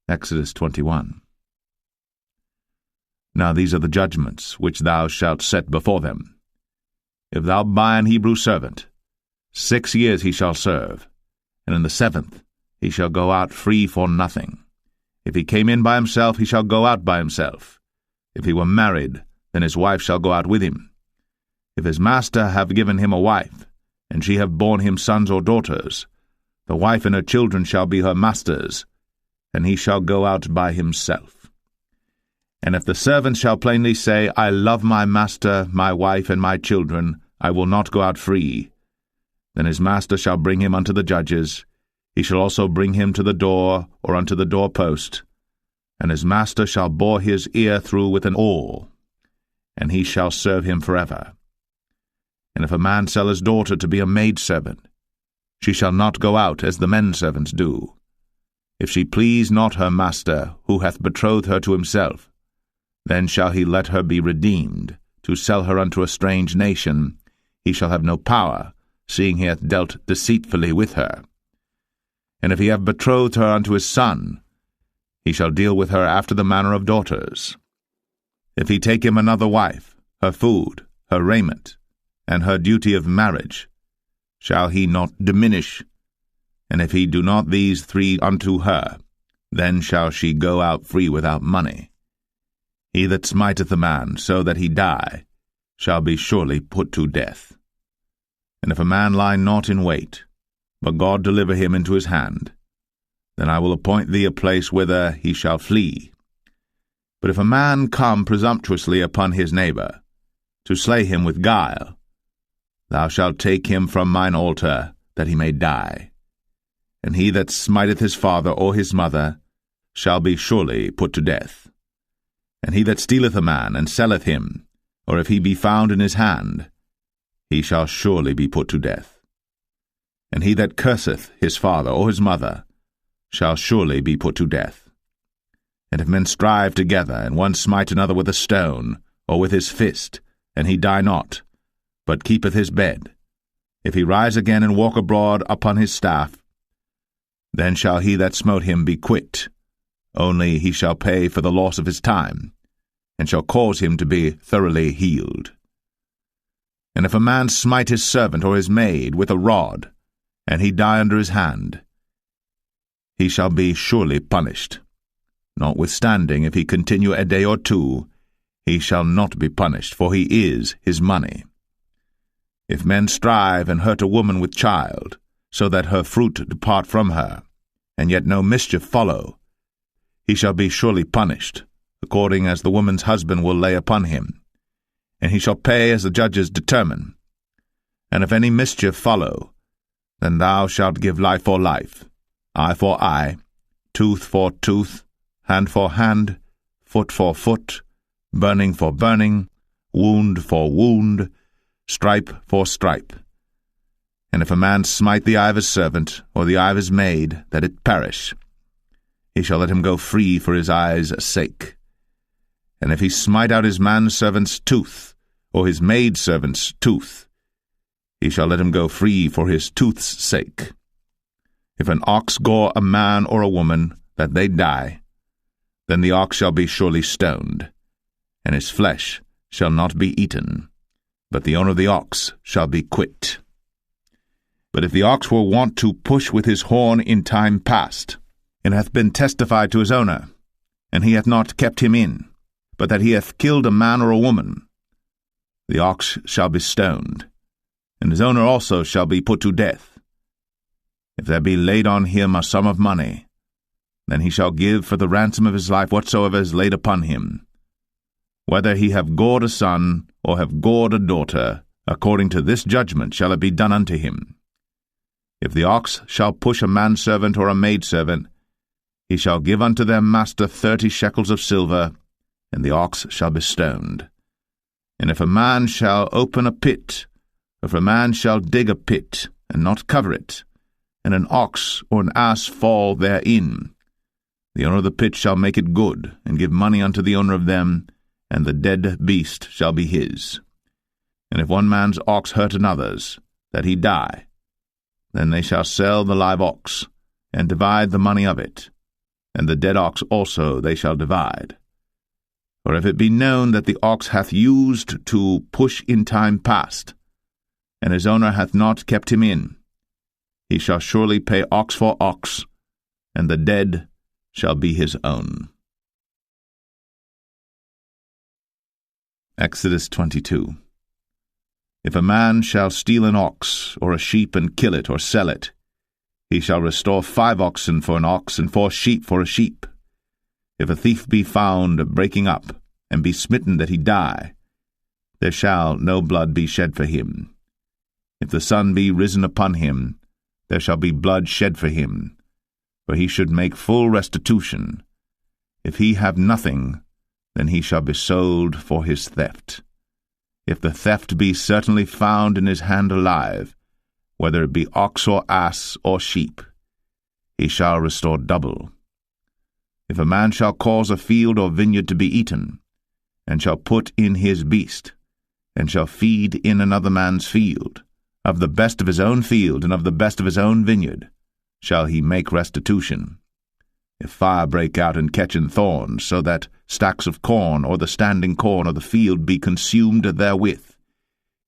Exodus 21. Now these are the judgments which thou shalt set before them. If thou buy an Hebrew servant, 6 years he shall serve, and in the 7th he shall go out free for nothing. If he came in by himself, he shall go out by himself. If he were married, then his wife shall go out with him. If his master have given him a wife, and she have borne him sons or daughters, the wife and her children shall be her master's, and he shall go out by himself. And if the servant shall plainly say, I love my master, my wife, and my children, I will not go out free, then his master shall bring him unto the judges. He shall also bring him to the door, or unto the doorpost, and his master shall bore his ear through with an awl, and he shall serve him forever. And if a man sell his daughter to be a maidservant, she shall not go out as the men servants do. If she please not her master, who hath betrothed her to himself, then shall he let her be redeemed. To sell her unto a strange nation, he shall have no power, seeing he hath dealt deceitfully with her. And if he have betrothed her unto his son, he shall deal with her after the manner of daughters. If he take him another wife, her food, her raiment, and her duty of marriage, shall he not diminish? And if he do not these 3 unto her, then shall she go out free without money. He that smiteth a man so that he die shall be surely put to death. And if a man lie not in wait, but God deliver him into his hand, then I will appoint thee a place whither he shall flee. But if a man come presumptuously upon his neighbor, to slay him with guile, thou shalt take him from mine altar, that he may die. And he that smiteth his father or his mother shall be surely put to death. And he that stealeth a man and selleth him, or if he be found in his hand, he shall surely be put to death. And he that curseth his father or his mother shall surely be put to death. And if men strive together, and one smite another with a stone, or with his fist, and he die not, but keepeth his bed, if he rise again and walk abroad upon his staff, then shall he that smote him be quit, only he shall pay for the loss of his time, and shall cause him to be thoroughly healed. And if a man smite his servant or his maid with a rod, and he die under his hand, he shall be surely punished. Notwithstanding, if he continue a day or 2, he shall not be punished, for he is his money. If men strive and hurt a woman with child, so that her fruit depart from her, and yet no mischief follow, he shall be surely punished, according as the woman's husband will lay upon him, and he shall pay as the judges determine. And if any mischief follow, then thou shalt give life for life, eye for eye, tooth for tooth, hand for hand, foot for foot, burning for burning, wound for wound, stripe for stripe. And if a man smite the eye of his servant, or the eye of his maid, that it perish, he shall let him go free for his eye's sake. And if he smite out his manservant's tooth, or his maidservant's tooth, he shall let him go free for his tooth's sake. If an ox gore a man or a woman, that they die, then the ox shall be surely stoned, and his flesh shall not be eaten, but the owner of the ox shall be quit. But if the ox were wont to push with his horn in time past, and hath been testified to his owner, and he hath not kept him in, but that he hath killed a man or a woman, the ox shall be stoned, and his owner also shall be put to death. If there be laid on him a sum of money, then he shall give for the ransom of his life whatsoever is laid upon him, whether he have gored a son, or have gored a daughter, according to this judgment shall it be done unto him. If the ox shall push a manservant or a maidservant, he shall give unto their master 30 shekels of silver, and the ox shall be stoned. And if a man shall open a pit, if a man shall dig a pit, and not cover it, and an ox or an ass fall therein, the owner of the pit shall make it good, and give money unto the owner of them, and the dead beast shall be his. And if one man's ox hurt another's, that he die, then they shall sell the live ox, and divide the money of it, and the dead ox also they shall divide. For if it be known that the ox hath used to push in time past, and his owner hath not kept him in, he shall surely pay ox for ox, and the dead shall be his own. Exodus 22. If a man shall steal an ox or a sheep and kill it or sell it, he shall restore 5 oxen for an ox and 4 sheep for a sheep. If a thief be found breaking up, and be smitten that he die, there shall no blood be shed for him. If the sun be risen upon him, there shall be blood shed for him, for he should make full restitution. If he have nothing, then he shall be sold for his theft. If the theft be certainly found in his hand alive, whether it be ox or ass or sheep, he shall restore double. If a man shall cause a field or vineyard to be eaten, and shall put in his beast, and shall feed in another man's field, of the best of his own field and of the best of his own vineyard, shall he make restitution. If fire break out and catch in thorns, so that stacks of corn or the standing corn of the field be consumed therewith,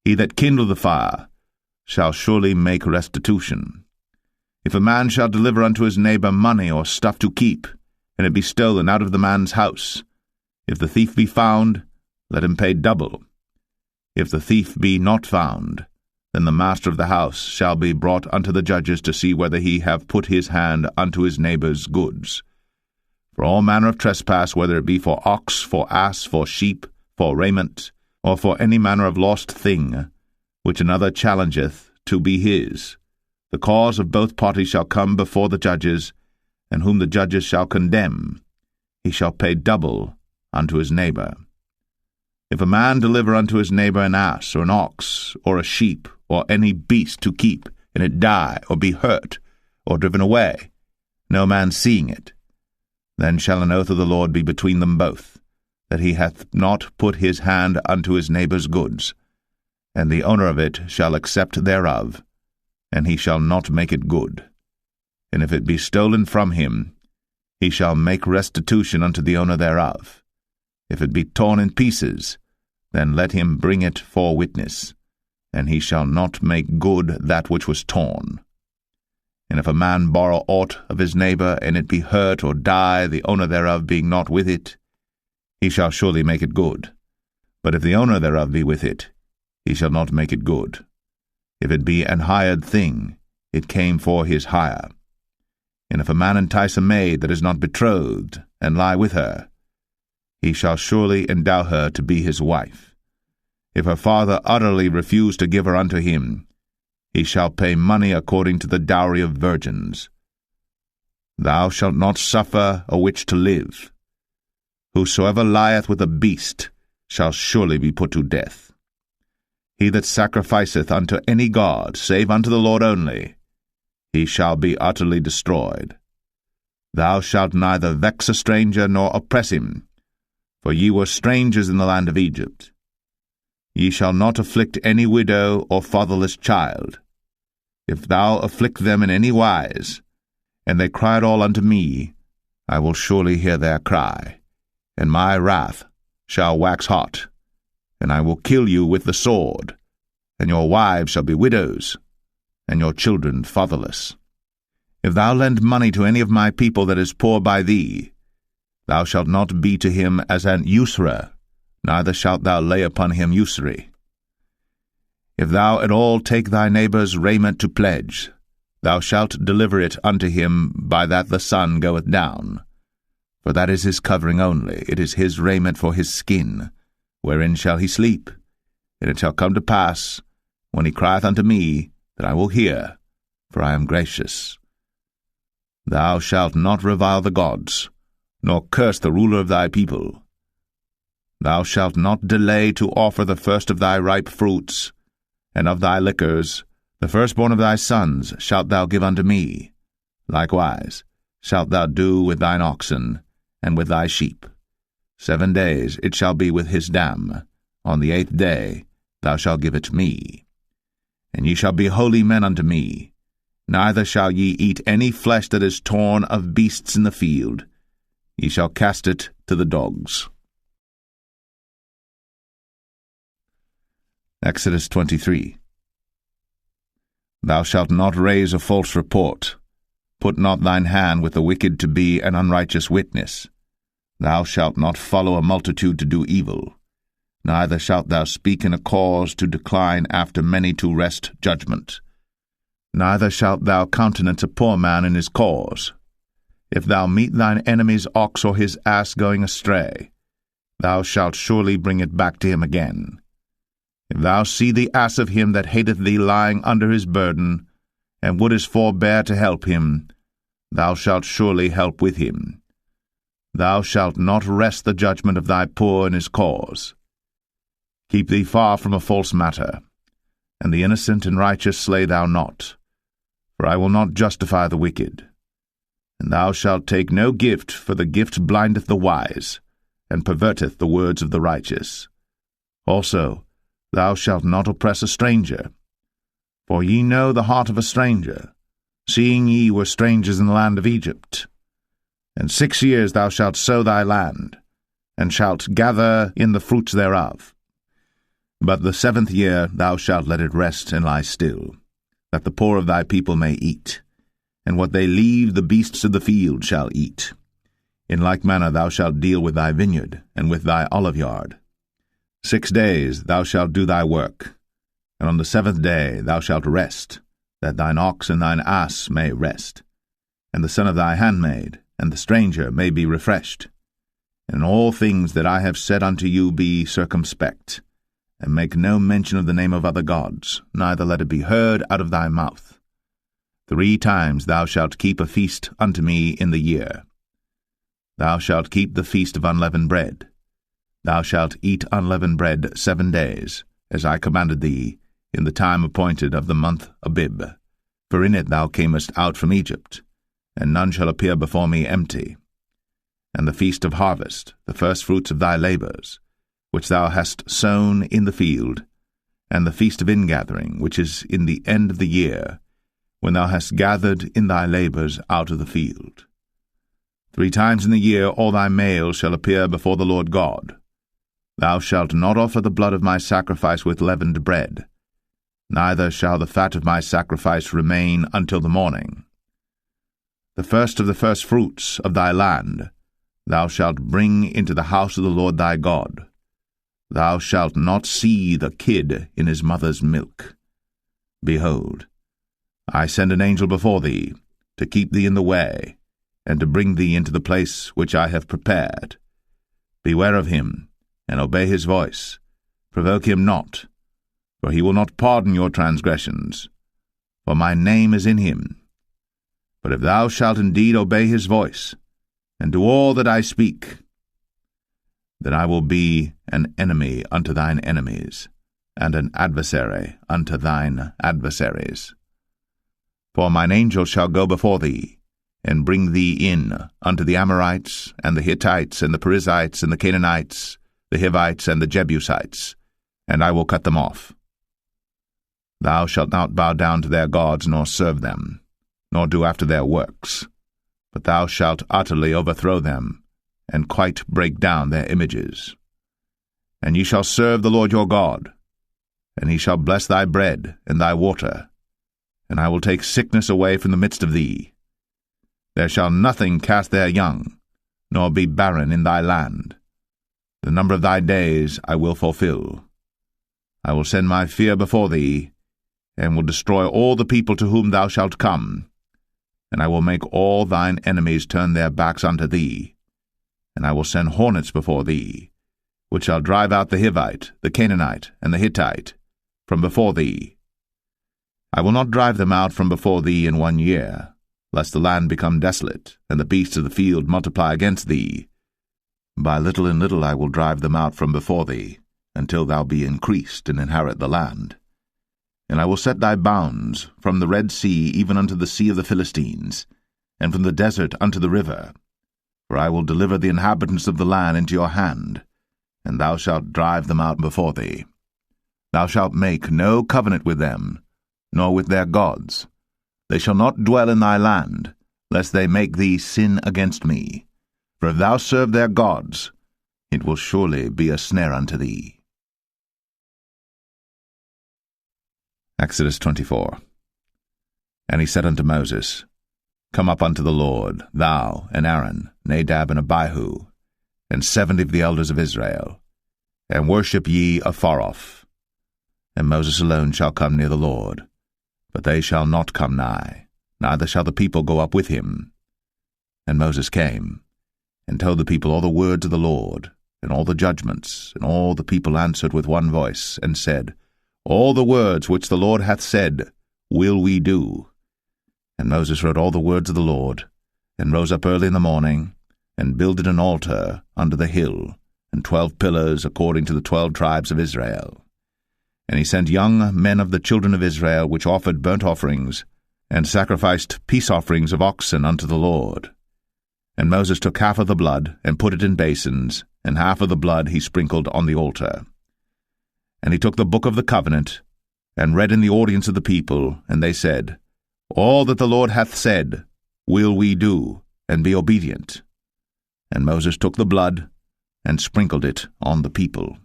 he that kindled the fire shall surely make restitution. If a man shall deliver unto his neighbor money or stuff to keep, and it be stolen out of the man's house, if the thief be found, let him pay double. If the thief be not found, then the master of the house shall be brought unto the judges to see whether he have put his hand unto his neighbor's goods. For all manner of trespass, whether it be for ox, for ass, for sheep, for raiment, or for any manner of lost thing, which another challengeth to be his, the cause of both parties shall come before the judges, and whom the judges shall condemn, he shall pay double unto his neighbor. If a man deliver unto his neighbor an ass, or an ox, or a sheep, or any beast to keep, and it die, or be hurt, or driven away, no man seeing it, then shall an oath of the Lord be between them both, that he hath not put his hand unto his neighbor's goods, and the owner of it shall accept thereof, and he shall not make it good. And if it be stolen from him, he shall make restitution unto the owner thereof. If it be torn in pieces, then let him bring it for witness, and he shall not make good that which was torn. And if a man borrow aught of his neighbor, and it be hurt or die, the owner thereof being not with it, he shall surely make it good. But if the owner thereof be with it, he shall not make it good. If it be an hired thing, it came for his hire. And if a man entice a maid that is not betrothed, and lie with her, he shall surely endow her to be his wife. If her father utterly refuse to give her unto him, he shall pay money according to the dowry of virgins. Thou shalt not suffer a witch to live. Whosoever lieth with a beast shall surely be put to death. He that sacrificeth unto any god, save unto the Lord only, he shall be utterly destroyed. Thou shalt neither vex a stranger nor oppress him, for ye were strangers in the land of Egypt. Ye shall not afflict any widow or fatherless child. If thou afflict them in any wise, and they cry at all unto me, I will surely hear their cry, and my wrath shall wax hot, and I will kill you with the sword, and your wives shall be widows, and your children fatherless. If thou lend money to any of my people that is poor by thee, thou shalt not be to him as an usurer, neither shalt thou lay upon him usury. If thou at all take thy neighbor's raiment to pledge, thou shalt deliver it unto him by that the sun goeth down. For that is his covering only, it is his raiment for his skin, wherein shall he sleep. And it shall come to pass, when he crieth unto me, that I will hear, for I am gracious. Thou shalt not revile the gods, nor curse the ruler of thy people. Thou shalt not delay to offer the first of thy ripe fruits, and of thy liquors, the firstborn of thy sons shalt thou give unto me. Likewise shalt thou do with thine oxen, and with thy sheep. 7 days it shall be with his dam. On the 8th day thou shalt give it me. And ye shall be holy men unto me. Neither shall ye eat any flesh that is torn of beasts in the field, ye shall cast it to the dogs. Exodus 23. Thou shalt not raise a false report. Put not thine hand with the wicked to be an unrighteous witness. Thou shalt not follow a multitude to do evil. Neither shalt thou speak in a cause to decline after many to wrest judgment. Neither shalt thou countenance a poor man in his cause. If thou meet thine enemy's ox or his ass going astray, thou shalt surely bring it back to him again. If thou see the ass of him that hateth thee lying under his burden, and wouldest forbear to help him, thou shalt surely help with him. Thou shalt not wrest the judgment of thy poor in his cause. Keep thee far from a false matter, and the innocent and righteous slay thou not, for I will not justify the wicked. And thou shalt take no gift, for the gift blindeth the wise, and perverteth the words of the righteous. Also, thou shalt not oppress a stranger. For ye know the heart of a stranger, seeing ye were strangers in the land of Egypt. And 6 years thou shalt sow thy land, and shalt gather in the fruits thereof. But the 7th year thou shalt let it rest and lie still, that the poor of thy people may eat, and what they leave the beasts of the field shall eat. In like manner thou shalt deal with thy vineyard, and with thy oliveyard. 6 days thou shalt do thy work, and on the 7th day thou shalt rest, that thine ox and thine ass may rest, and the son of thy handmaid, and the stranger may be refreshed. And in all things that I have said unto you be circumspect, and make no mention of the name of other gods, neither let it be heard out of thy mouth. 3 times thou shalt keep a feast unto me in the year. Thou shalt keep the feast of unleavened bread. Thou shalt eat unleavened bread 7 days, as I commanded thee, in the time appointed of the month Abib. For in it thou camest out from Egypt, and none shall appear before me empty. And the feast of harvest, the firstfruits of thy labours, which thou hast sown in the field, and the feast of ingathering, which is in the end of the year, when thou hast gathered in thy labours out of the field. 3 times in the year all thy males shall appear before the Lord God. Thou shalt not offer the blood of my sacrifice with leavened bread, neither shall the fat of my sacrifice remain until the morning. The first of the firstfruits of thy land thou shalt bring into the house of the Lord thy God. Thou shalt not see the kid in his mother's milk. Behold, I send an angel before thee, to keep thee in the way, and to bring thee into the place which I have prepared. Beware of him, and obey his voice. Provoke him not, for he will not pardon your transgressions, for my name is in him. But if thou shalt indeed obey his voice, and do all that I speak, then I will be an enemy unto thine enemies, and an adversary unto thine adversaries. For mine angel shall go before thee, and bring thee in unto the Amorites, and the Hittites, and the Perizzites, and the Canaanites, the Hivites, and the Jebusites, and I will cut them off. Thou shalt not bow down to their gods, nor serve them, nor do after their works, but thou shalt utterly overthrow them, and quite break down their images. And ye shall serve the Lord your God, and he shall bless thy bread and thy water, and I will take sickness away from the midst of thee. There shall nothing cast their young, nor be barren in thy land. The number of thy days I will fulfill. I will send my fear before thee, and will destroy all the people to whom thou shalt come, and I will make all thine enemies turn their backs unto thee, and I will send hornets before thee, which shall drive out the Hivite, the Canaanite, and the Hittite from before thee. I will not drive them out from before thee in 1 year, lest the land become desolate, and the beasts of the field multiply against thee. By little and little I will drive them out from before thee, until thou be increased and inherit the land. And I will set thy bounds from the Red Sea even unto the sea of the Philistines, and from the desert unto the river. For I will deliver the inhabitants of the land into your hand, and thou shalt drive them out before thee. Thou shalt make no covenant with them, nor with their gods. They shall not dwell in thy land, lest they make thee sin against me. For if thou serve their gods, it will surely be a snare unto thee. Exodus 24. And he said unto Moses, Come up unto the Lord, thou, and Aaron, Nadab, and Abihu, and 70 of the elders of Israel, and worship ye afar off. And Moses alone shall come near the Lord, but they shall not come nigh, neither shall the people go up with him. And Moses came, and told the people all the words of the Lord, and all the judgments, and all the people answered with one voice, and said, All the words which the Lord hath said will we do. And Moses wrote all the words of the Lord, and rose up early in the morning, and builded an altar under the hill, and 12 pillars according to the 12 tribes of Israel. And he sent young men of the children of Israel, which offered burnt offerings, and sacrificed peace offerings of oxen unto the Lord. And Moses took half of the blood, and put it in basins, and half of the blood he sprinkled on the altar. And he took the book of the covenant, and read in the audience of the people, and they said, All that the Lord hath said will we do, and be obedient. And Moses took the blood, and sprinkled it on the people,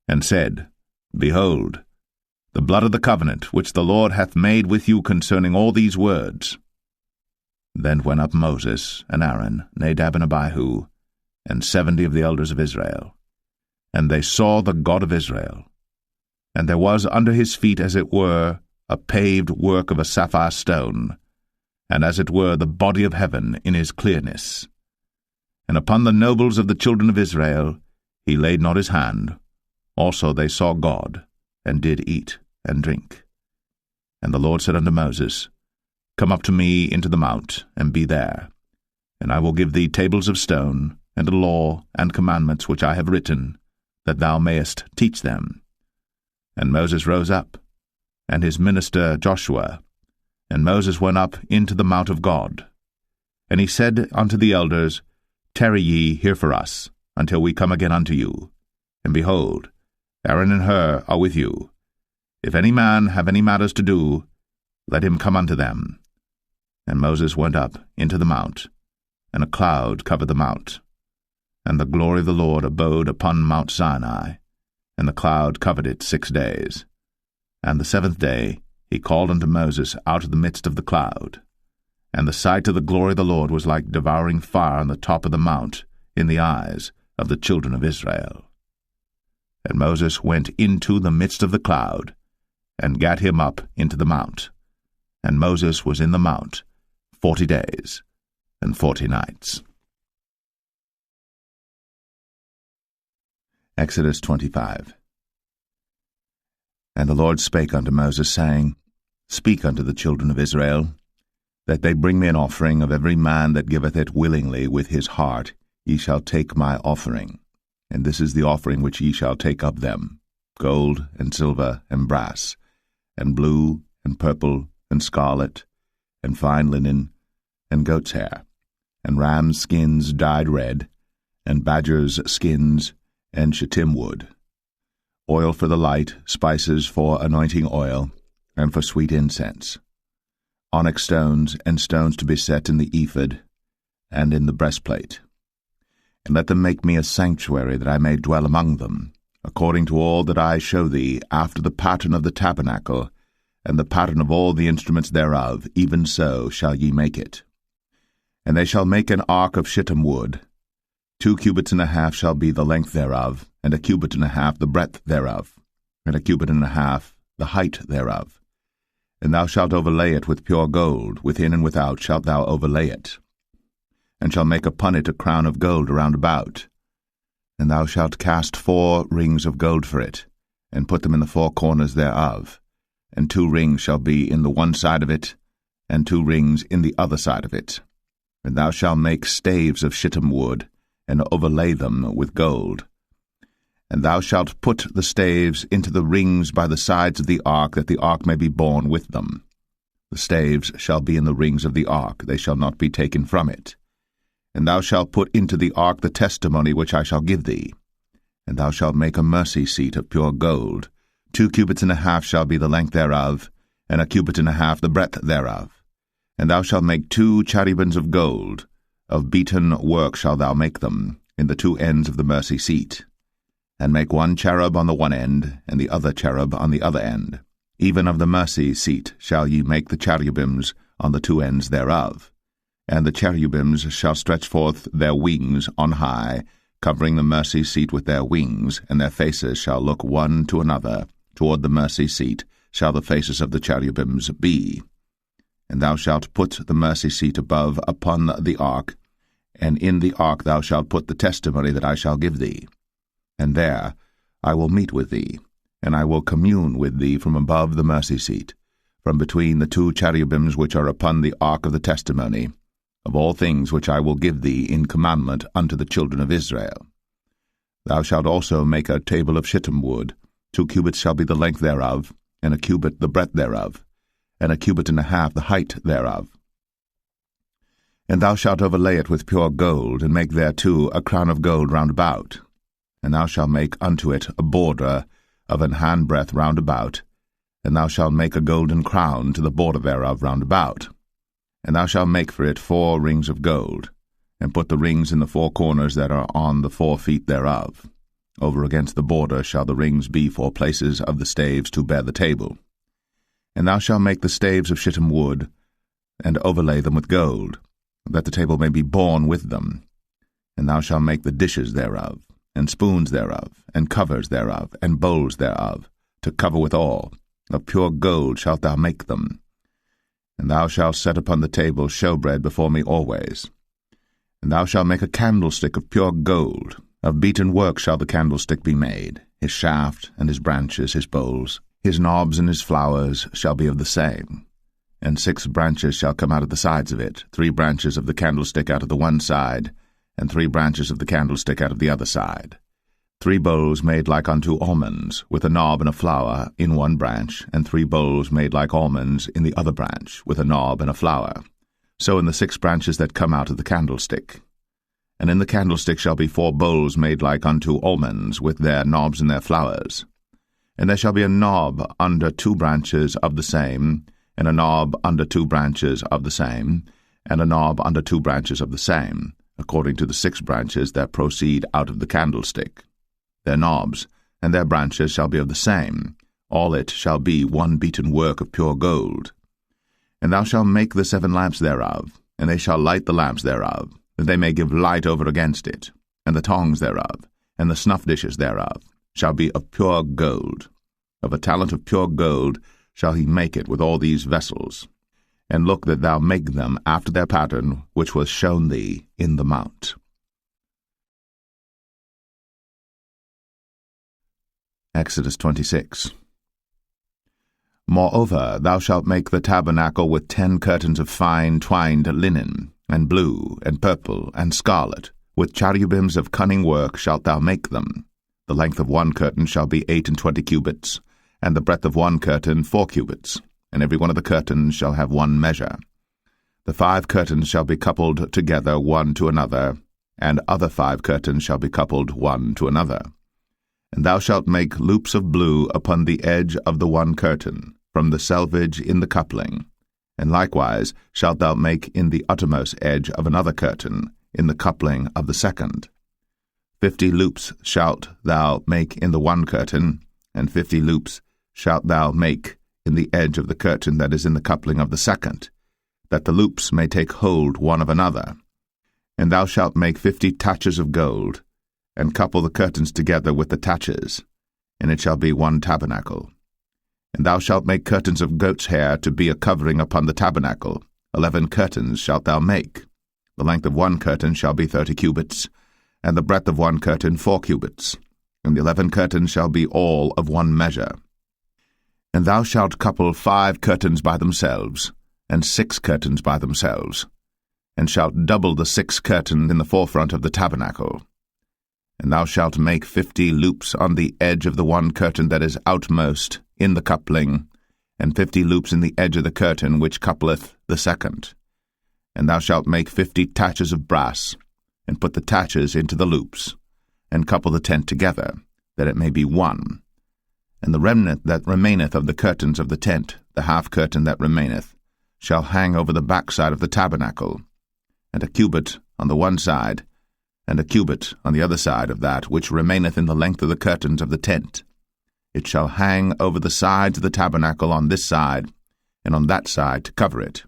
and said, Behold, the blood of the covenant which the Lord hath made with you concerning all these words. Then went up Moses, and Aaron, Nadab, and Abihu, and 70 of the elders of Israel. And they saw the God of Israel. And there was under his feet, as it were, a paved work of a sapphire stone, and as it were the body of heaven in his clearness. And upon the nobles of the children of Israel he laid not his hand. Also they saw God, and did eat and drink. And the Lord said unto Moses, Come up to me into the mount, and be there. And I will give thee tables of stone, and a law and commandments which I have written, that thou mayest teach them. And Moses rose up, and his minister Joshua. And Moses went up into the mount of God. And he said unto the elders, Tarry ye here for us, until we come again unto you. And behold, Aaron and Hur are with you. If any man have any matters to do, let him come unto them. And Moses went up into the mount, and a cloud covered the mount. And the glory of the Lord abode upon Mount Sinai, and the cloud covered it 6 days. And the 7th day he called unto Moses out of the midst of the cloud. And the sight of the glory of the Lord was like devouring fire on the top of the mount in the eyes of the children of Israel. And Moses went into the midst of the cloud, and gat him up into the mount. And Moses was in the mount 40 days and 40 nights. Exodus 25. And the Lord spake unto Moses, saying, Speak unto the children of Israel, that they bring me an offering of every man that giveth it willingly with his heart. Ye shall take my offering. And this is the offering which ye shall take of them, gold, and silver, and brass, and blue, and purple, and scarlet, and fine linen, and goat's hair, and rams' skins dyed red, and badgers' skins, and shittim wood, oil for the light, spices for anointing oil, and for sweet incense, onyx stones, and stones to be set in the ephod, and in the breastplate. And let them make me a sanctuary, that I may dwell among them, according to all that I show thee, after the pattern of the tabernacle, and the pattern of all the instruments thereof, even so shall ye make it. And they shall make an ark of shittim wood. 2 cubits and a half shall be the length thereof, and 1 cubit and a half the breadth thereof, and 1 cubit and a half the height thereof. And thou shalt overlay it with pure gold, within and without shalt thou overlay it, and shalt make upon it a crown of gold around about. And thou shalt cast 4 rings of gold for it, and put them in the 4 corners thereof, and 2 rings shall be in the one side of it, and 2 rings in the other side of it. And thou shalt make staves of shittim wood, and overlay them with gold. And thou shalt put the staves into the rings by the sides of the ark, that the ark may be borne with them. The staves shall be in the rings of the ark, they shall not be taken from it. And thou shalt put into the ark the testimony which I shall give thee. And thou shalt make a mercy seat of pure gold. 2 cubits and a half shall be the length thereof, and 1 cubit and a half the breadth thereof. And thou shalt make 2 cherubims of gold. Of beaten work shalt thou make them, in the two ends of the mercy seat. And make one cherub on the one end, and the other cherub on the other end. Even of the mercy seat shall ye make the cherubims on the two ends thereof. And the cherubims shall stretch forth their wings on high, covering the mercy seat with their wings, and their faces shall look one to another. Toward the mercy seat shall the faces of the cherubims be. And thou shalt put the mercy seat above upon the ark, and in the ark thou shalt put the testimony that I shall give thee. And there I will meet with thee, and I will commune with thee from above the mercy seat, from between the two cherubims which are upon the ark of the testimony, of all things which I will give thee in commandment unto the children of Israel. Thou shalt also make a table of shittim wood. 2 cubits shall be the length thereof, and a cubit the breadth thereof, and a cubit and a half the height thereof. And thou shalt overlay it with pure gold, and make thereto a crown of gold round about. And thou shalt make unto it a border of an handbreadth round about, and thou shalt make a golden crown to the border thereof round about. And thou shalt make for it 4 rings of gold, and put the rings in the 4 corners that are on the 4 feet thereof. Over against the border shall the rings be for places of the staves to bear the table. And thou shalt make the staves of shittim wood, and overlay them with gold, that the table may be borne with them. And thou shalt make the dishes thereof, and spoons thereof, and covers thereof, and bowls thereof, to cover withal. Of pure gold shalt thou make them. And thou shalt set upon the table showbread before me always. And thou shalt make a candlestick of pure gold. Of beaten work shall the candlestick be made. His shaft, and his branches, his bowls, his knobs and his flowers shall be of the same. And 6 branches shall come out of the sides of it, 3 branches of the candlestick out of the one side, and 3 branches of the candlestick out of the other side. 3 bowls made like unto almonds, with a knob and a flower in one branch, and 3 bowls made like almonds in the other branch, with a knob and a flower. So in the 6 branches that come out of the candlestick. And in the candlestick shall be 4 bowls made like unto almonds, with their knobs and their flowers. And there shall be a knob under 2 branches of the same, and a knob under 2 branches of the same, and a knob under 2 branches of the same, according to the 6 branches that proceed out of the candlestick. Their knobs and their branches shall be of the same. All it shall be one beaten work of pure gold. And thou shalt make the 7 lamps thereof, and they shall light the lamps thereof, that they may give light over against it. And the tongs thereof, and the snuff dishes thereof, shall be of pure gold. Of a talent of pure gold shall he make it with all these vessels. And look that thou make them after their pattern, which was shown thee in the mount. Exodus 26. Moreover, thou shalt make the tabernacle with 10 curtains of fine twined linen, and blue, and purple, and scarlet. With cherubims of cunning work shalt thou make them. The length of one curtain shall be 28 cubits, and the breadth of one curtain 4 cubits, and every one of the curtains shall have one measure. The 5 curtains shall be coupled together one to another, and other 5 curtains shall be coupled one to another. And thou shalt make loops of blue upon the edge of the one curtain, from the selvage in the coupling. And likewise shalt thou make in the uttermost edge of another curtain, in the coupling of the second. 50 loops shalt thou make in the one curtain, and 50 loops shalt thou make in the edge of the curtain that is in the coupling of the second, that the loops may take hold one of another. And thou shalt make 50 taches of gold, and couple the curtains together with the taches, and it shall be one tabernacle. And thou shalt make curtains of goat's hair to be a covering upon the tabernacle. 11 curtains shalt thou make. The length of one curtain shall be 30 cubits, and the breadth of one curtain 4 cubits, and the 11 curtains shall be all of one measure. And thou shalt couple 5 curtains by themselves, and 6 curtains by themselves, and shalt double the 6 curtains in the forefront of the tabernacle. And thou shalt make 50 loops on the edge of the one curtain that is outmost in the coupling, and 50 loops in the edge of the curtain which coupleth the second. And thou shalt make 50 taches of brass, and put the taches into the loops, and couple the tent together, that it may be one. And the remnant that remaineth of the curtains of the tent, the half curtain that remaineth, shall hang over the backside of the tabernacle, and a cubit on the one side, and a cubit on the other side of that which remaineth in the length of the curtains of the tent. It shall hang over the sides of the tabernacle on this side, and on that side to cover it.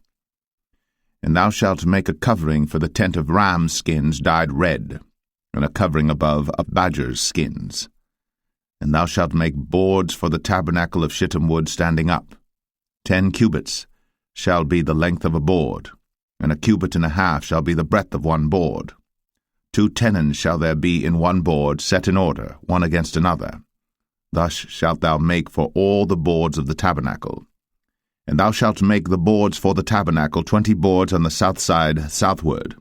And thou shalt make a covering for the tent of rams' skins dyed red, and a covering above of badgers' skins. And thou shalt make boards for the tabernacle of shittim wood standing up. 10 cubits shall be the length of a board, and a cubit and a half shall be the breadth of one board. 2 tenons shall there be in one board, set in order, one against another. Thus shalt thou make for all the boards of the tabernacle. And thou shalt make the boards for the tabernacle 20 boards on the south side southward.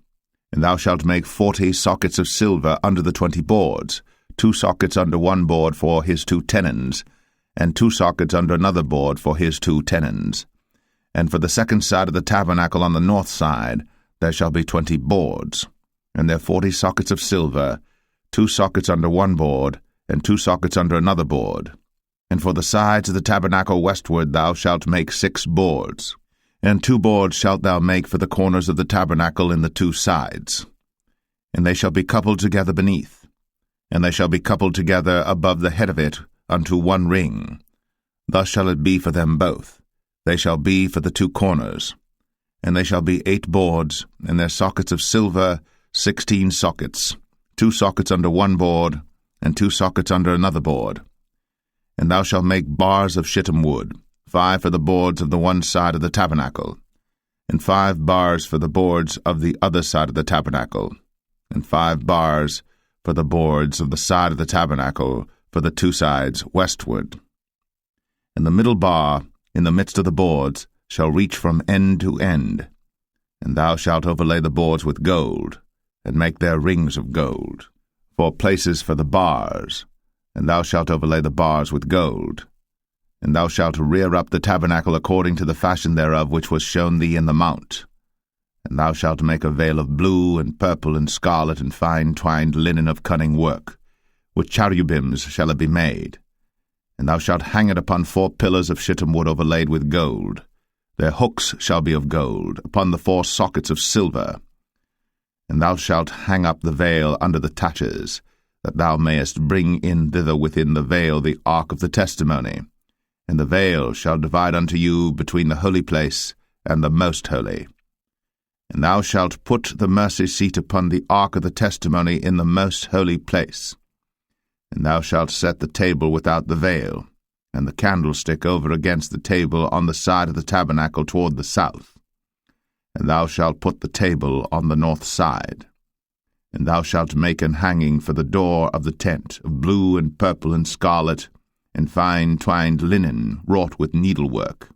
And thou shalt make 40 sockets of silver under the 20 boards, 2 sockets under one board for his 2 tenons, and 2 sockets under another board for his 2 tenons. And for the second side of the tabernacle on the north side there shall be 20 boards, and there 40 sockets of silver, 2 sockets under one board, and 2 sockets under another board. And for the sides of the tabernacle westward thou shalt make 6 boards. And 2 boards shalt thou make for the corners of the tabernacle in the 2 sides. And they shall be coupled together beneath, and they shall be coupled together above the head of it unto one ring. Thus shall it be for them both. They shall be for the 2 corners. And they shall be 8 boards, and their sockets of silver 16 sockets, 2 sockets under one board, and 2 sockets under another board. And thou shalt make bars of shittim wood, 5 for the boards of the one side of the tabernacle, and 5 bars for the boards of the other side of the tabernacle, and 5 bars for the boards of the side of the tabernacle for the 2 sides westward. And the middle bar in the midst of the boards shall reach from end to end. And thou shalt overlay the boards with gold, and make their rings of gold, for places for the bars, and thou shalt overlay the bars with gold. And thou shalt rear up the tabernacle according to the fashion thereof which was shown thee in the mount. And thou shalt make a veil of blue and purple and scarlet and fine twined linen of cunning work. With cherubims shall it be made. And thou shalt hang it upon 4 pillars of shittim wood overlaid with gold. Their hooks shall be of gold, upon the 4 sockets of silver. And thou shalt hang up the veil under the taches, that thou mayest bring in thither within the veil the ark of the testimony. And the veil shall divide unto you between the holy place and the most holy. And thou shalt put the mercy seat upon the ark of the testimony in the most holy place. And thou shalt set the table without the veil, and the candlestick over against the table on the side of the tabernacle toward the south. And thou shalt put the table on the north side. And thou shalt make an hanging for the door of the tent of blue and purple and scarlet, and fine twined linen wrought with needlework.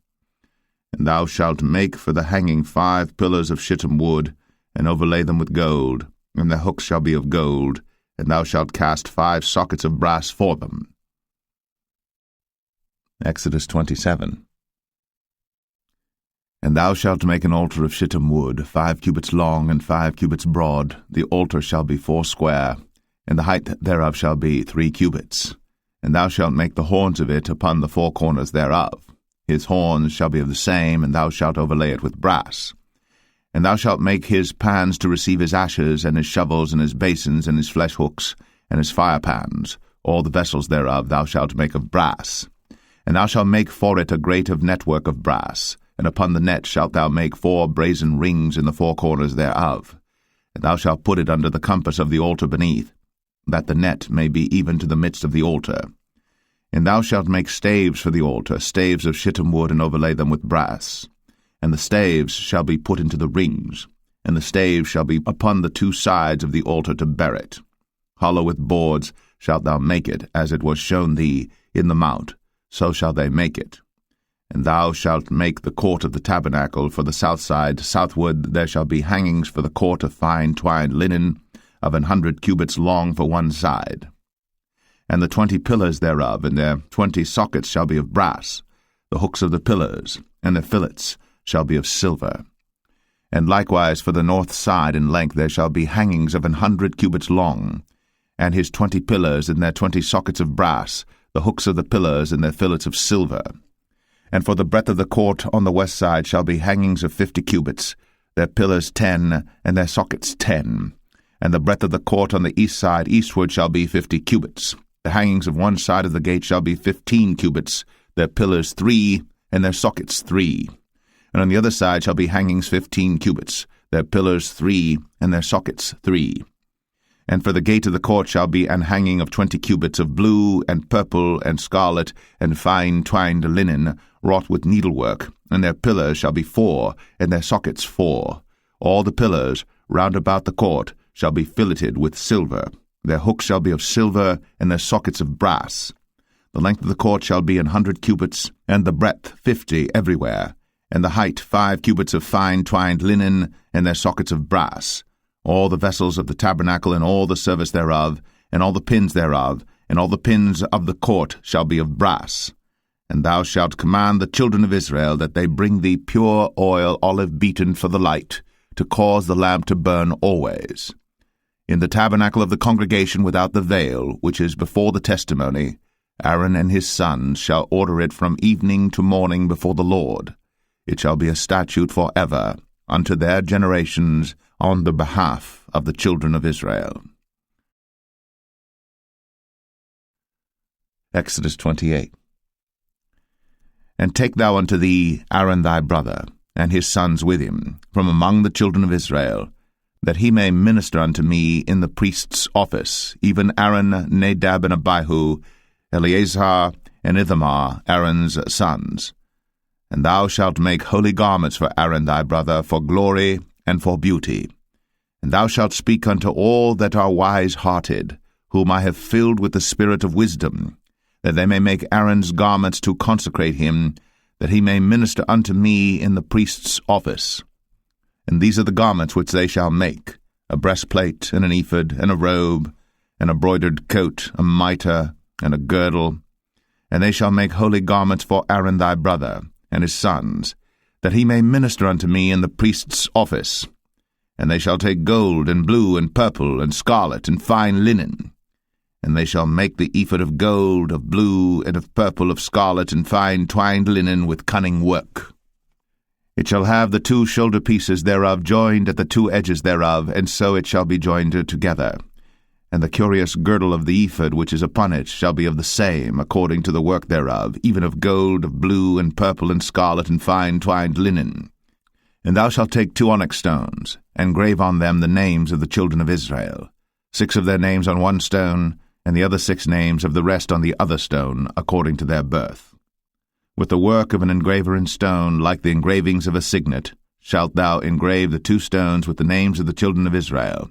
And thou shalt make for the hanging 5 pillars of shittim wood, and overlay them with gold, and the hooks shall be of gold, and thou shalt cast 5 sockets of brass for them. Exodus 27. And thou shalt make an altar of shittim wood, 5 cubits long and 5 cubits broad. The altar shall be 4 square, and the height thereof shall be 3 cubits. And thou shalt make the horns of it upon the 4 corners thereof. His horns shall be of the same, and thou shalt overlay it with brass. And thou shalt make his pans to receive his ashes, and his shovels, and his basins, and his flesh hooks, and his fire pans. All the vessels thereof thou shalt make of brass. And thou shalt make for it a grate of network of brass, and upon the net shalt thou make 4 brazen rings in the 4 corners thereof. And thou shalt put it under the compass of the altar beneath, that the net may be even to the midst of the altar. And thou shalt make staves for the altar, staves of shittim wood, and overlay them with brass. And the staves shall be put into the rings, and the staves shall be upon the 2 sides of the altar to bear it. Hollow with boards shalt thou make it, as it was shown thee in the mount, so shall they make it. And thou shalt make the court of the tabernacle for the south side. Southward there shall be hangings for the court of fine twined linen, of 100 cubits long for one side. And the 20 pillars thereof, and their 20 sockets shall be of brass. The hooks of the pillars, and their fillets, shall be of silver. And likewise for the north side in length there shall be hangings of 100 cubits long, and his 20 pillars, and their 20 sockets of brass, the hooks of the pillars, and their fillets of silver. And for the breadth of the court on the west side shall be hangings of 50 cubits. their pillars 10, and their sockets 10. And the breadth of the court on the east side eastward shall be 50 cubits. The hangings of one side of the gate shall be 15 cubits, their pillars 3, and their sockets 3. And on the other side shall be hangings 15 cubits, their pillars 3, and their sockets 3. And for the gate of the court shall be an hanging of 20 cubits of blue, and purple, and scarlet, and fine twined linen, wrought with needlework, and their pillars shall be 4, and their sockets 4. All the pillars round about the court shall be filleted with silver. Their hooks shall be of silver, and their sockets of brass. The length of the court shall be 100 cubits, and the breadth 50 everywhere, and the height 5 cubits of fine twined linen, and their sockets of brass. All the vessels of the tabernacle, and all the service thereof, and all the pins thereof, and all the pins of the court shall be of brass. And thou shalt command the children of Israel that they bring thee pure oil olive beaten for the light, to cause the lamp to burn always. In the tabernacle of the congregation without the veil, which is before the testimony, Aaron and his sons shall order it from evening to morning before the Lord. It shall be a statute forever, unto their generations, on the behalf of the children of Israel. Exodus 28. And take thou unto thee Aaron thy brother, and his sons with him, from among the children of Israel, that he may minister unto me in the priest's office, even Aaron, Nadab, and Abihu, Eleazar, and Ithamar, Aaron's sons. And thou shalt make holy garments for Aaron thy brother, for glory and for beauty. And thou shalt speak unto all that are wise-hearted, whom I have filled with the spirit of wisdom, that they may make Aaron's garments to consecrate him, that he may minister unto me in the priest's office. And these are the garments which they shall make: a breastplate, and an ephod, and a robe, and a broidered coat, a mitre, and a girdle. And they shall make holy garments for Aaron thy brother, and his sons, that he may minister unto me in the priest's office. And they shall take gold, and blue, and purple, and scarlet, and fine linen. And they shall make the ephod of gold, of blue, and of purple, of scarlet, and fine twined linen with cunning work. It shall have the 2 shoulder pieces thereof joined at the 2 edges thereof, and so it shall be joined together. And the curious girdle of the ephod which is upon it shall be of the same, according to the work thereof, even of gold, of blue, and purple, and scarlet, and fine twined linen. And thou shalt take 2 onyx stones, and grave on them the names of the children of Israel, 6 of their names on one stone, and the other 6 names of the rest on the other stone, according to their birth. With the work of an engraver in stone, like the engravings of a signet, shalt thou engrave the 2 stones with the names of the children of Israel.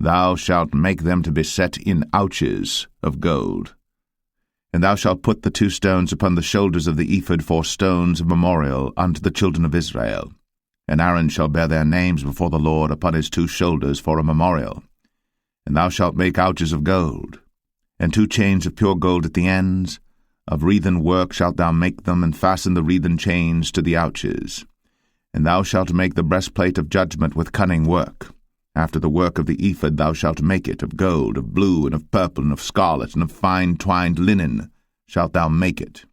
Thou shalt make them to be set in ouches of gold. And thou shalt put the 2 stones upon the shoulders of the ephod for stones of memorial unto the children of Israel. And Aaron shall bear their names before the Lord upon his 2 shoulders for a memorial. And thou shalt make ouches of gold, and 2 chains of pure gold at the ends. Of wreathen work shalt thou make them, and fasten the wreathen chains to the ouches. And thou shalt make the breastplate of judgment with cunning work. After the work of the ephod thou shalt make it, of gold, of blue, and of purple, and of scarlet, and of fine twined linen shalt thou make it.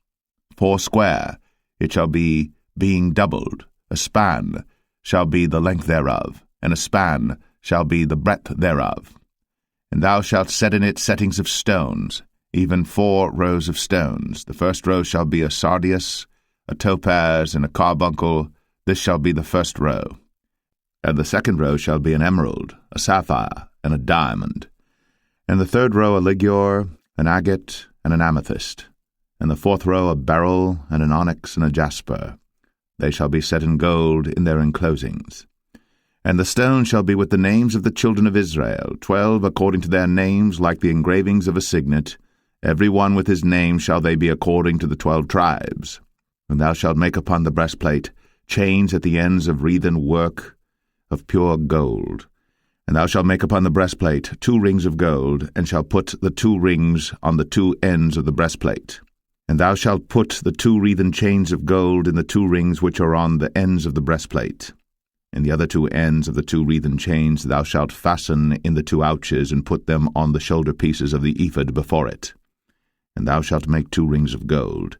4 square it shall be, being doubled. A span shall be the length thereof, and a span shall be the breadth thereof. And thou shalt set in it settings of stones, even 4 rows of stones. The first row shall be a sardius, a topaz, and a carbuncle. This shall be the first row. And the second row shall be an emerald, a sapphire, and a diamond. And the third row a ligure, an agate, and an amethyst. And the 4th row a beryl, and an onyx, and a jasper. They shall be set in gold in their enclosings. And the stone shall be with the names of the children of Israel, 12 according to their names, like the engravings of a signet. Every one with his name shall they be according to the 12 tribes. And thou shalt make upon the breastplate chains at the ends of wreathen work of pure gold. And thou shalt make upon the breastplate 2 rings of gold, and shalt put the 2 rings on the 2 ends of the breastplate. And thou shalt put the 2 wreathen chains of gold in the 2 rings which are on the ends of the breastplate. And the other 2 ends of the 2 wreathen chains thou shalt fasten in the 2 ouches, and put them on the shoulder pieces of the ephod before it. And thou shalt make 2 rings of gold,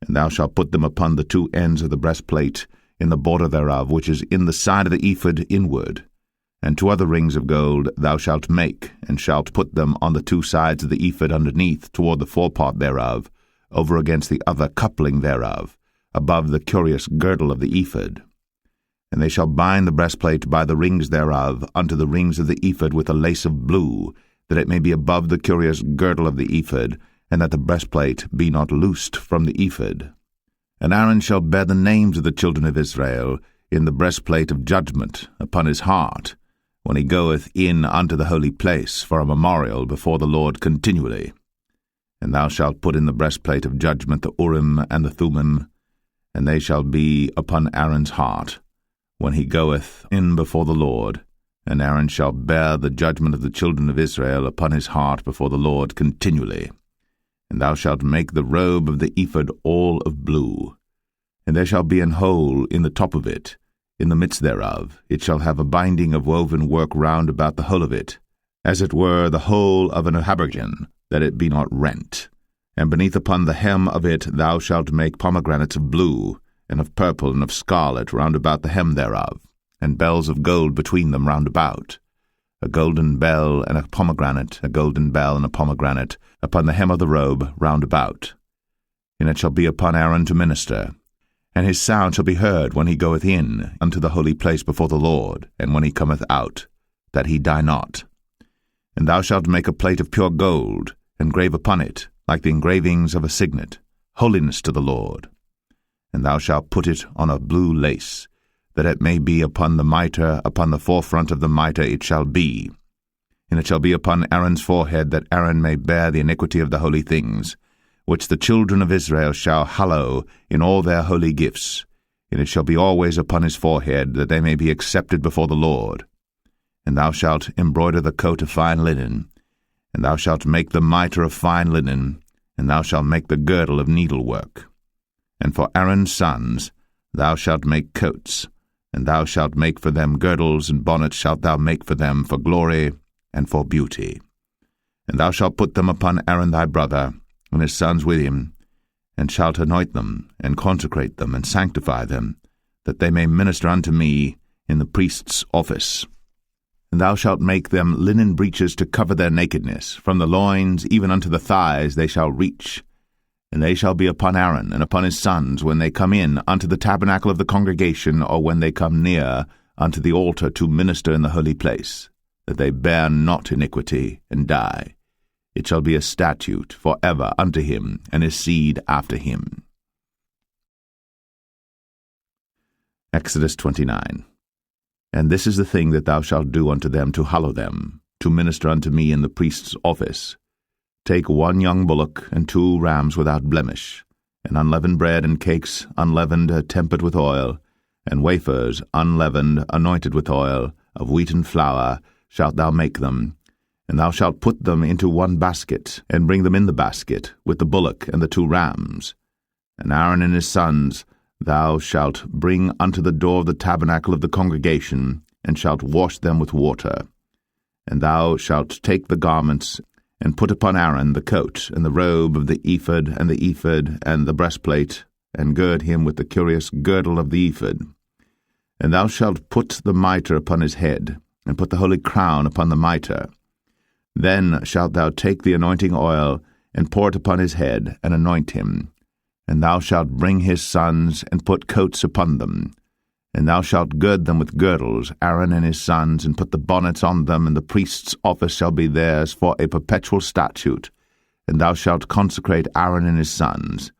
and thou shalt put them upon the 2 ends of the breastplate in the border thereof, which is in the side of the ephod inward. And 2 other rings of gold thou shalt make, and shalt put them on the 2 sides of the ephod underneath toward the forepart thereof, over against the other coupling thereof, above the curious girdle of the ephod. And they shall bind the breastplate by the rings thereof unto the rings of the ephod with a lace of blue, that it may be above the curious girdle of the ephod, and that the breastplate be not loosed from the ephod. And Aaron shall bear the names of the children of Israel in the breastplate of judgment upon his heart, when he goeth in unto the holy place for a memorial before the Lord continually. And thou shalt put in the breastplate of judgment the Urim and the Thummim, and they shall be upon Aaron's heart, when he goeth in before the Lord. And Aaron shall bear the judgment of the children of Israel upon his heart before the Lord continually. And thou shalt make the robe of the ephod all of blue. And there shall be an hole in the top of it, in the midst thereof. It shall have a binding of woven work round about the whole of it, as it were the whole of an habergeon, that it be not rent. And beneath upon the hem of it thou shalt make pomegranates of blue, and of purple, and of scarlet round about the hem thereof, and bells of gold between them round about, a golden bell and a pomegranate, a golden bell and a pomegranate, upon the hem of the robe round about. And it shall be upon Aaron to minister, and his sound shall be heard when he goeth in unto the holy place before the Lord, and when he cometh out, that he die not. And thou shalt make a plate of pure gold, and grave upon it, like the engravings of a signet, holiness to the Lord. And thou shalt put it on a blue lace, that it may be upon the mitre, upon the forefront of the mitre it shall be. And it shall be upon Aaron's forehead, that Aaron may bear the iniquity of the holy things, which the children of Israel shall hallow in all their holy gifts. And it shall be always upon his forehead, that they may be accepted before the Lord. And thou shalt embroider the coat of fine linen, and thou shalt make the mitre of fine linen, and thou shalt make the girdle of needlework. And for Aaron's sons thou shalt make coats, and thou shalt make for them girdles, and bonnets shalt thou make for them for glory and for beauty. And thou shalt put them upon Aaron thy brother, and his sons with him, and shalt anoint them, and consecrate them, and sanctify them, that they may minister unto me in the priest's office. And thou shalt make them linen breeches to cover their nakedness, from the loins even unto the thighs they shall reach. And they shall be upon Aaron and upon his sons when they come in unto the tabernacle of the congregation, or when they come near unto the altar to minister in the holy place, that they bear not iniquity and die. It shall be a statute for ever unto him and his seed after him. Exodus 29. And this is the thing that thou shalt do unto them to hallow them, to minister unto me in the priest's office. Take 1 young bullock and 2 rams without blemish, and unleavened bread and cakes unleavened tempered with oil, and wafers unleavened anointed with oil, of wheaten flour shalt thou make them. And thou shalt put them into 1 basket, and bring them in the basket, with the bullock and the 2 rams. And Aaron and his sons thou shalt bring unto the door of the tabernacle of the congregation, and shalt wash them with water. And thou shalt take the garments, and put upon Aaron the coat, and the robe of the ephod, and the breastplate, and gird him with the curious girdle of the ephod. And thou shalt put the mitre upon his head, and put the holy crown upon the mitre. Then shalt thou take the anointing oil, and pour it upon his head, and anoint him. And thou shalt bring his sons, and put coats upon them. And thou shalt gird them with girdles, Aaron and his sons, and put the bonnets on them, and the priest's office shall be theirs for a perpetual statute. And thou shalt consecrate Aaron and his sons.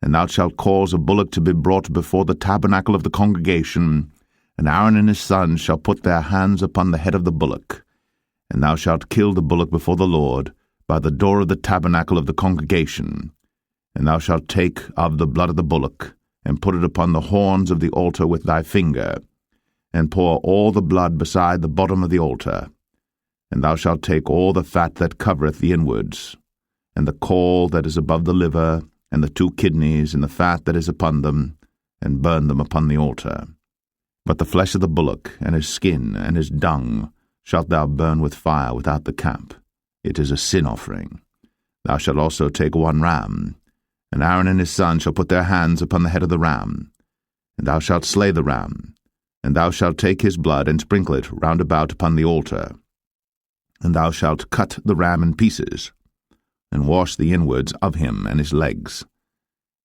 And thou shalt cause a bullock to be brought before the tabernacle of the congregation, and Aaron and his sons shall put their hands upon the head of the bullock. And thou shalt kill the bullock before the Lord, by the door of the tabernacle of the congregation. And thou shalt take of the blood of the bullock, and put it upon the horns of the altar with thy finger, and pour all the blood beside the bottom of the altar. And thou shalt take all the fat that covereth the inwards, and the caul that is above the liver, and the 2 kidneys, and the fat that is upon them, and burn them upon the altar. But the flesh of the bullock, and his skin, and his dung, shalt thou burn with fire without the camp. It is a sin offering. Thou shalt also take 1 ram, and Aaron and his sons shall put their hands upon the head of the ram. And thou shalt slay the ram, and thou shalt take his blood, and sprinkle it round about upon the altar. And thou shalt cut the ram in pieces, and wash the inwards of him and his legs,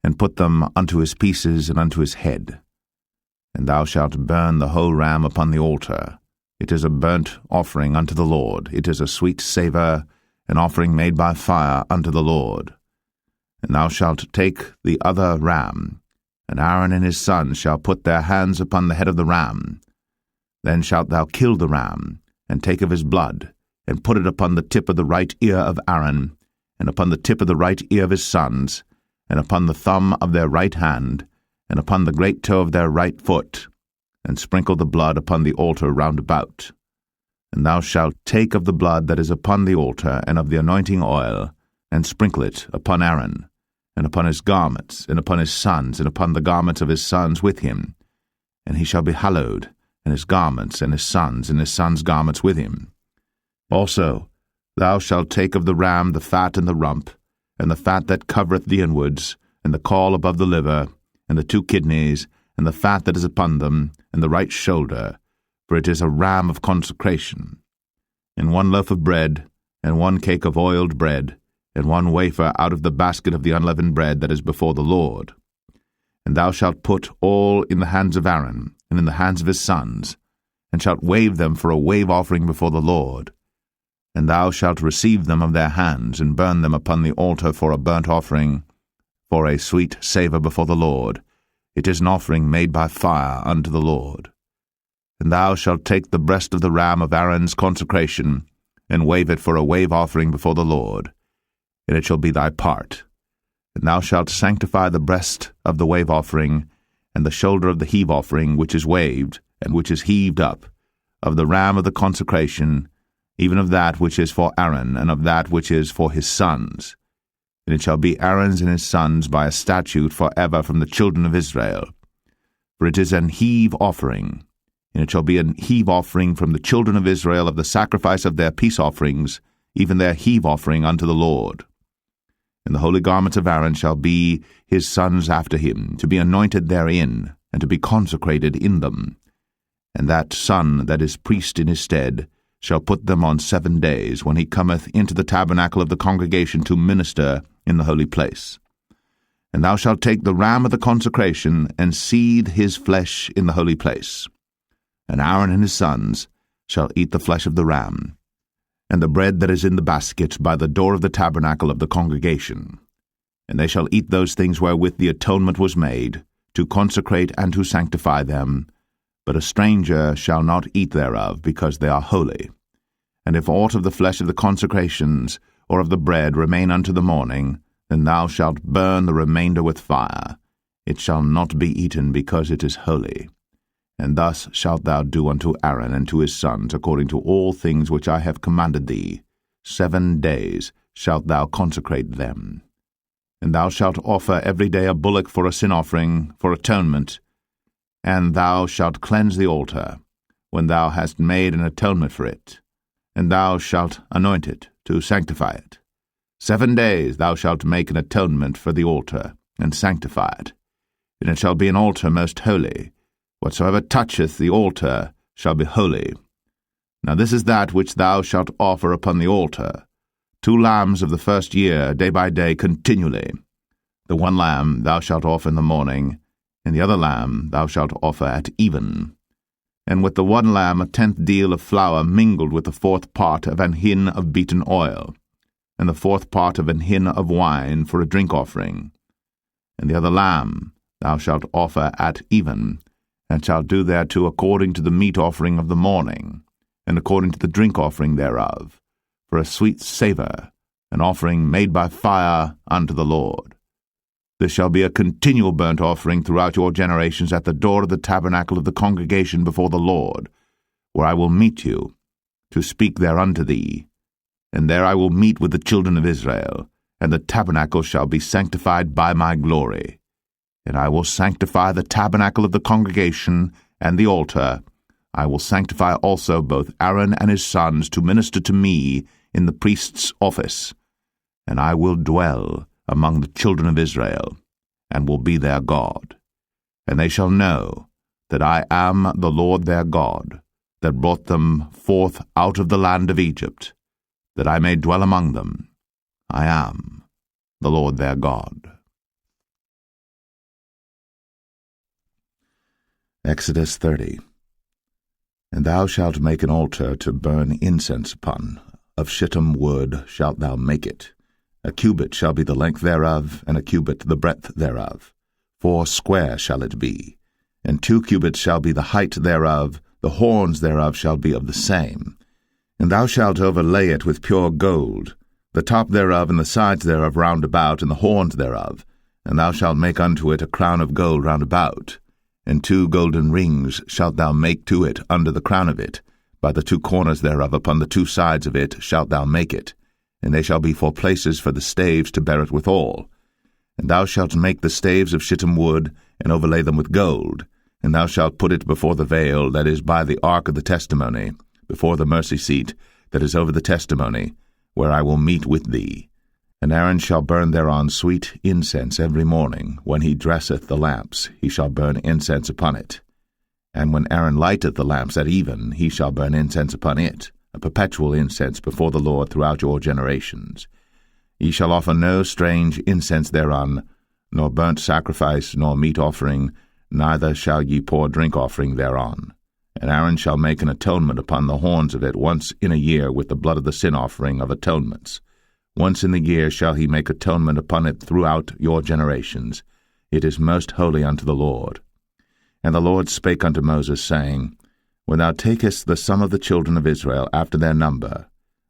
and put them unto his pieces and unto his head. And thou shalt burn the whole ram upon the altar. It is a burnt offering unto the Lord. It is a sweet savour, an offering made by fire unto the Lord. And thou shalt take the other ram, and Aaron and his sons shall put their hands upon the head of the ram. Then shalt thou kill the ram, and take of his blood, and put it upon the tip of the right ear of Aaron, and upon the tip of the right ear of his sons, and upon the thumb of their right hand, and upon the great toe of their right foot, and sprinkle the blood upon the altar round about. And thou shalt take of the blood that is upon the altar, and of the anointing oil, and sprinkle it upon Aaron, and upon his garments, and upon his sons, and upon the garments of his sons with him. And he shall be hallowed, and his garments, and his sons' garments with him. Also thou shalt take of the ram the fat and the rump, and the fat that covereth the inwards, and the caul above the liver, and the 2 kidneys, and the fat that is upon them, and the right shoulder, for it is a ram of consecration. And 1 loaf of bread, and 1 cake of oiled bread, and 1 wafer out of the basket of the unleavened bread that is before the Lord. And thou shalt put all in the hands of Aaron, and in the hands of his sons, and shalt wave them for a wave offering before the Lord. And thou shalt receive them of their hands, and burn them upon the altar for a burnt offering, for a sweet savour before the Lord. It is an offering made by fire unto the Lord. And thou shalt take the breast of the ram of Aaron's consecration, and wave it for a wave offering before the Lord, and it shall be thy part. And thou shalt sanctify the breast of the wave offering, and the shoulder of the heave offering, which is waved, and which is heaved up, of the ram of the consecration, even of that which is for Aaron, and of that which is for his sons. And it shall be Aaron's and his sons by a statute for ever from the children of Israel. For it is an heave offering, and it shall be an heave offering from the children of Israel of the sacrifice of their peace offerings, even their heave offering unto the Lord. And the holy garments of Aaron shall be his sons after him, to be anointed therein, and to be consecrated in them. And that son that is priest in his stead shall put them on 7 days, when he cometh into the tabernacle of the congregation to minister in the holy place. And thou shalt take the ram of the consecration, and seethe his flesh in the holy place. And Aaron and his sons shall eat the flesh of the ram, and the bread that is in the basket by the door of the tabernacle of the congregation. And they shall eat those things wherewith the atonement was made, to consecrate and to sanctify them, but a stranger shall not eat thereof, because they are holy. And if aught of the flesh of the consecrations, or of the bread, remain unto the morning, then thou shalt burn the remainder with fire. It shall not be eaten, because it is holy. And thus shalt thou do unto Aaron and to his sons, according to all things which I have commanded thee. 7 days shalt thou consecrate them. And thou shalt offer every day a bullock for a sin offering, for atonement, and thou shalt cleanse the altar, when thou hast made an atonement for it, and thou shalt anoint it, to sanctify it. 7 days thou shalt make an atonement for the altar, and sanctify it. And it shall be an altar most holy. Whatsoever toucheth the altar shall be holy. Now this is that which thou shalt offer upon the altar: 2 lambs of the first year, day by day, continually. The 1 lamb thou shalt offer in the morning, and the other lamb thou shalt offer at even. And with the 1 lamb 1/10 deal of flour mingled with the 4th part of an hin of beaten oil, and the 4th part of an hin of wine for a drink offering. And the other lamb thou shalt offer at even, and shalt do thereto according to the meat offering of the morning, and according to the drink offering thereof, for a sweet savour, an offering made by fire unto the Lord. This shall be a continual burnt offering throughout your generations at the door of the tabernacle of the congregation before the Lord, where I will meet you, to speak there unto thee. And there I will meet with the children of Israel, and the tabernacle shall be sanctified by my glory. And I will sanctify the tabernacle of the congregation and the altar. I will sanctify also both Aaron and his sons to minister to me in the priest's office. And I will dwell among the children of Israel, and will be their God. And they shall know that I am the Lord their God, that brought them forth out of the land of Egypt, that I may dwell among them. I am the Lord their God. Exodus 30. And thou shalt make an altar to burn incense upon. Of shittim wood shalt thou make it. A cubit shall be the length thereof, and a cubit the breadth thereof. 4 square shall it be. And 2 cubits shall be the height thereof, the horns thereof shall be of the same. And thou shalt overlay it with pure gold, the top thereof and the sides thereof round about, and the horns thereof. And thou shalt make unto it a crown of gold round about. And 2 golden rings shalt thou make to it under the crown of it. By the 2 corners thereof upon the 2 sides of it shalt thou make it. And they shall be for places for the staves to bear it withal. And thou shalt make the staves of shittim wood, and overlay them with gold. And thou shalt put it before the veil that is by the ark of the testimony, before the mercy seat that is over the testimony, where I will meet with thee. And Aaron shall burn thereon sweet incense every morning. When he dresseth the lamps, he shall burn incense upon it. And when Aaron lighteth the lamps at even, he shall burn incense upon it, a perpetual incense before the Lord throughout your generations. Ye shall offer no strange incense thereon, nor burnt sacrifice, nor meat offering, neither shall ye pour drink offering thereon. And Aaron shall make an atonement upon the horns of it once in a year with the blood of the sin offering of atonements. Once in the year shall he make atonement upon it throughout your generations. It is most holy unto the Lord. And the Lord spake unto Moses, saying, When thou takest the sum of the children of Israel after their number,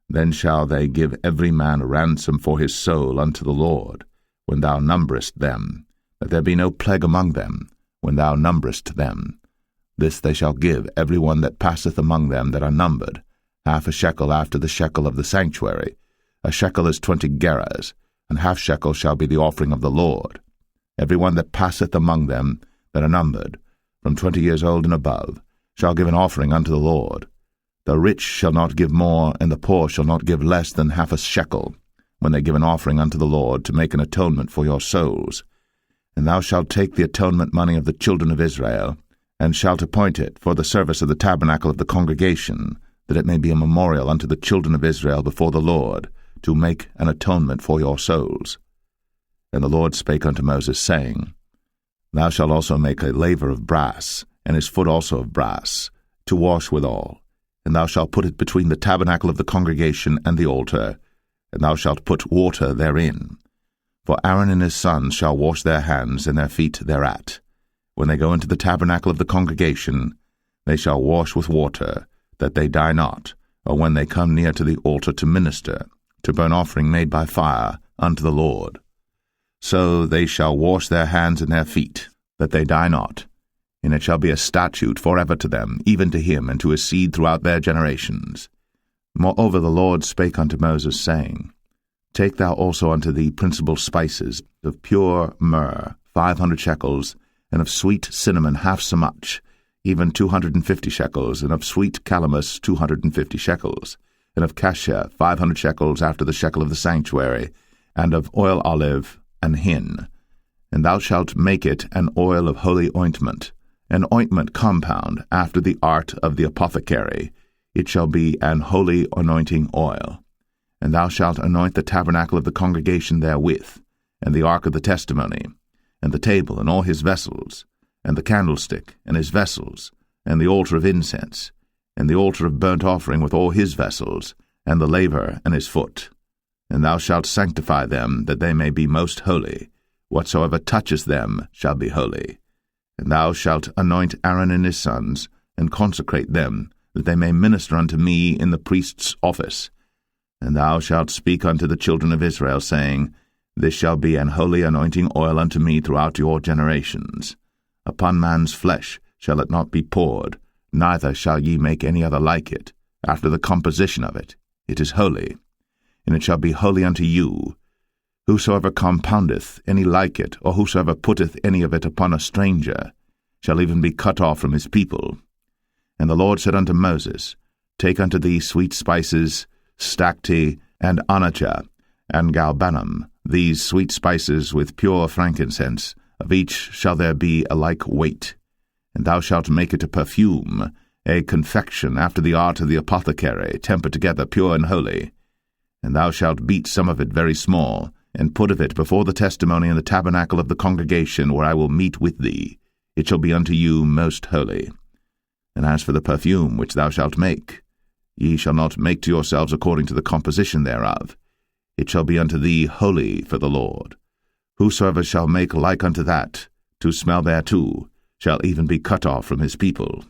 then shall they give every man a ransom for his soul unto the Lord, when thou numberest them, that there be no plague among them, when thou numberest them. This they shall give every one that passeth among them that are numbered, 1/2 shekel after the shekel of the sanctuary. A shekel is 20 gerahs, and 1/2 shekel shall be the offering of the Lord. Every one that passeth among them that are numbered, from 20 years old and above, shall give an offering unto the Lord. The rich shall not give more, and the poor shall not give less than 1/2 shekel, when they give an offering unto the Lord, to make an atonement for your souls. And thou shalt take the atonement money of the children of Israel, and shalt appoint it for the service of the tabernacle of the congregation, that it may be a memorial unto the children of Israel before the Lord, to make an atonement for your souls. And the Lord spake unto Moses, saying, Thou shalt also make a laver of brass, and his foot also of brass, to wash withal. And thou shalt put it between the tabernacle of the congregation and the altar, and thou shalt put water therein. For Aaron and his sons shall wash their hands and their feet thereat. When they go into the tabernacle of the congregation, they shall wash with water, that they die not, or when they come near to the altar to minister, to burn offering made by fire unto the Lord. So they shall wash their hands and their feet, that they die not. And it shall be a statute forever to them, even to him and to his seed throughout their generations. Moreover the Lord spake unto Moses, saying, Take thou also unto thee principal spices, of pure myrrh 500 shekels, and of sweet cinnamon 1/2 so much, even 250 shekels, and of sweet calamus 250 shekels, and of cassia 500 shekels after the shekel of the sanctuary, and of oil olive and hin. And thou shalt make it an oil of holy ointment, an ointment compound after the art of the apothecary. It shall be an holy anointing oil. And thou shalt anoint the tabernacle of the congregation therewith, and the ark of the testimony, and the table and all his vessels, and the candlestick and his vessels, and the altar of incense, and the altar of burnt offering with all his vessels, and the laver and his foot. And thou shalt sanctify them, that they may be most holy. Whatsoever toucheth them shall be holy. And thou shalt anoint Aaron and his sons, and consecrate them, that they may minister unto me in the priest's office. And thou shalt speak unto the children of Israel, saying, This shall be an holy anointing oil unto me throughout your generations. Upon man's flesh shall it not be poured, neither shall ye make any other like it, after the composition of it. It is holy, and it shall be holy unto you. Whosoever compoundeth any like it, or whosoever putteth any of it upon a stranger, shall even be cut off from his people. And the Lord said unto Moses, Take unto thee sweet spices, stacte, and onycha, and galbanum, these sweet spices with pure frankincense, Of each shall there be a like weight. And thou shalt make it a perfume, a confection after the art of the apothecary, tempered together, pure and holy. And thou shalt beat some of it very small, and put of it before the testimony in the tabernacle of the congregation, where I will meet with thee. It shall be unto you most holy. And as for the perfume which thou shalt make, ye shall not make to yourselves according to the composition thereof. It shall be unto thee holy for the Lord. Whosoever shall make like unto that, to smell thereto, shall even be cut off from his people.